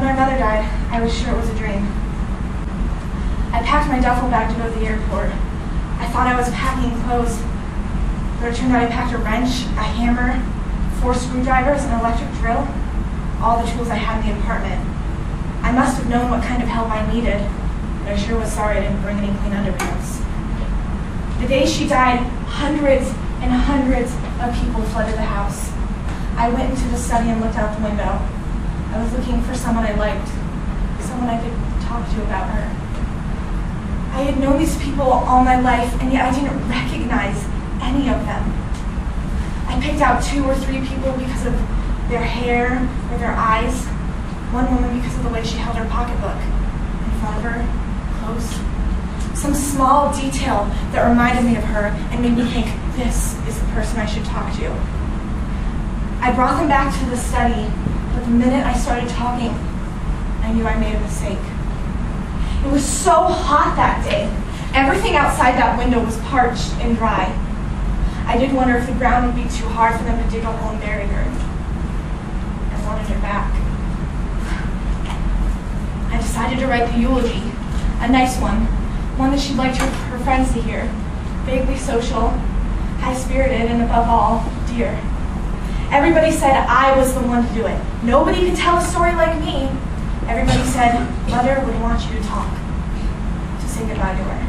my mother died, I was sure it was a dream. I packed my duffel bag to go to the airport. I thought I was packing clothes, but it turned out I packed a wrench, a hammer, 4 screwdrivers, an electric drill, all the tools I had in the apartment. I must have known what kind of help I needed, but I sure was sorry I didn't bring any clean underpants. The day she died, hundreds and hundreds of people flooded the house. I went into the study and looked out the window. I was looking for someone I liked, someone I could talk to about her. I had known these people all my life, and yet I didn't recognize any of them. I picked out 2 or 3 people because of their hair or their eyes. One woman because of the way she held her pocketbook in front of her, close. Some small detail that reminded me of her and made me think, this is the person I should talk to. I brought them back to the study, but the minute I started talking, I knew I made a mistake. It was so hot that day. Everything outside that window was parched and dry. I did wonder if the ground would be too hard for them to dig a hole and bury her. I wanted her back. I decided to write the eulogy, a nice one that she'd like her friends to hear. Vaguely social, high-spirited, and above all, dear. Everybody said I was the one to do it. Nobody could tell a story like me. Everybody said, Mother would want you to talk, to say goodbye to her.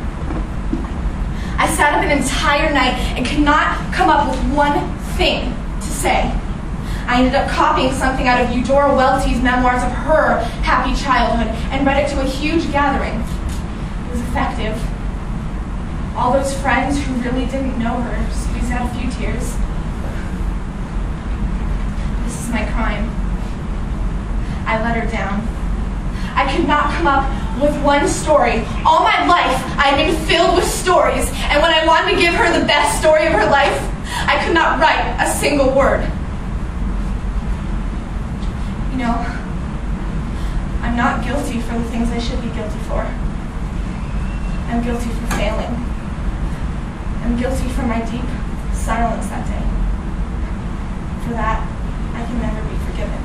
I sat up an entire night and could not come up with one thing to say. I ended up copying something out of Eudora Welty's memoirs of her happy childhood and read it to a huge gathering. It was effective. All those friends who really didn't know her squeezed out a few tears. This is my crime. I let her down. I could not come up with one story. All my life, I had been filled with stories, and when I wanted to give her the best story of her life, I could not write a single word. You know, I'm not guilty for the things I should be guilty for. I'm guilty for failing. I'm guilty for my deep silence that day. For that, I can never be forgiven.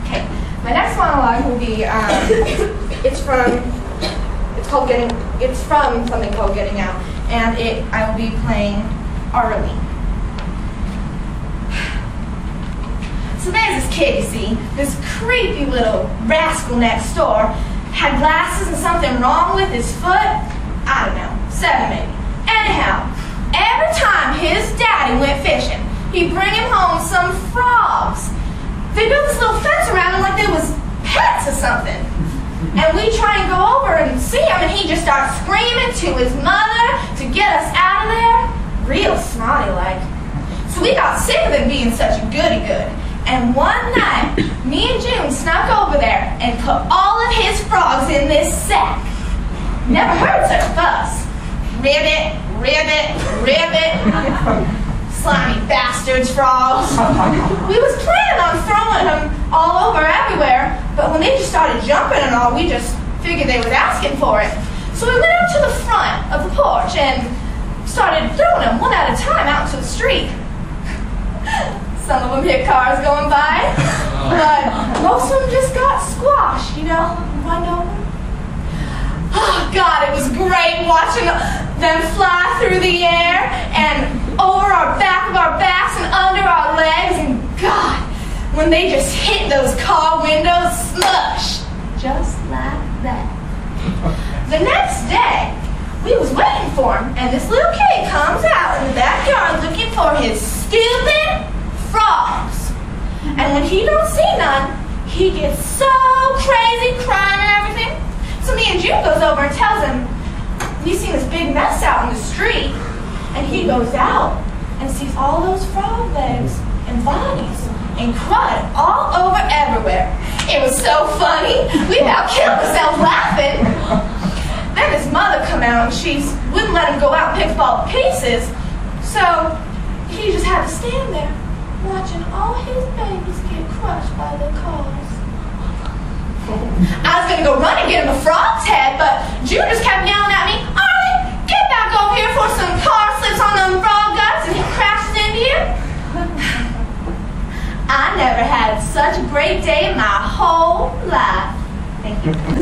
Okay, my next monologue will be, it's from something called Getting Out, and I will be playing Arlie. So there's this kid, you see, this creepy little rascal next door, had glasses and something wrong with his foot, I don't know, 7 maybe. Anyhow, every time his daddy went fishing, he'd bring him home some frogs. They built this little fence around him like they was pets or something. And we try and go over and see him, and he just starts screaming to his mother to get us out of there, real snotty-like. So we got sick of him being such a goody-good. And one night, me and June snuck over there and put all of his frogs in this sack. Never heard such a fuss. Ribbit, ribbit, ribbit. Slimy bastards, frogs. We was planning on throwing them all over everywhere, but when they just started jumping and all, we just figured they was asking for it. So we went out to the front of the porch and started throwing them one at a time out to the street. Some of them hit cars going by, but most of them just got squashed, you know, run over. Oh, God, it was great watching them fly through the air and over our back of our backs and under our legs, and God, when they just hit those car windows, smush, just like that. The next day, we was waiting for him, and this little kid comes out in the backyard looking for his stupid frogs. And when he don't see none, he gets so crazy, crying and everything. So me and June goes over and tells him, we seen this big mess out in the street. And he goes out and sees all those frog legs and bodies and crud all over everywhere. It was so funny. We about killed ourselves laughing. Then his mother come out and she wouldn't let him go out and pick up all the pieces. So he just had to stand there watching all his babies get crushed by the cars. I was going to go run and get him a frog's head, but June just kept yelling at me, Arlie, get back over here before some car slips on them frog guts and he crashes into you. I never had such a great day in my whole life. Thank you.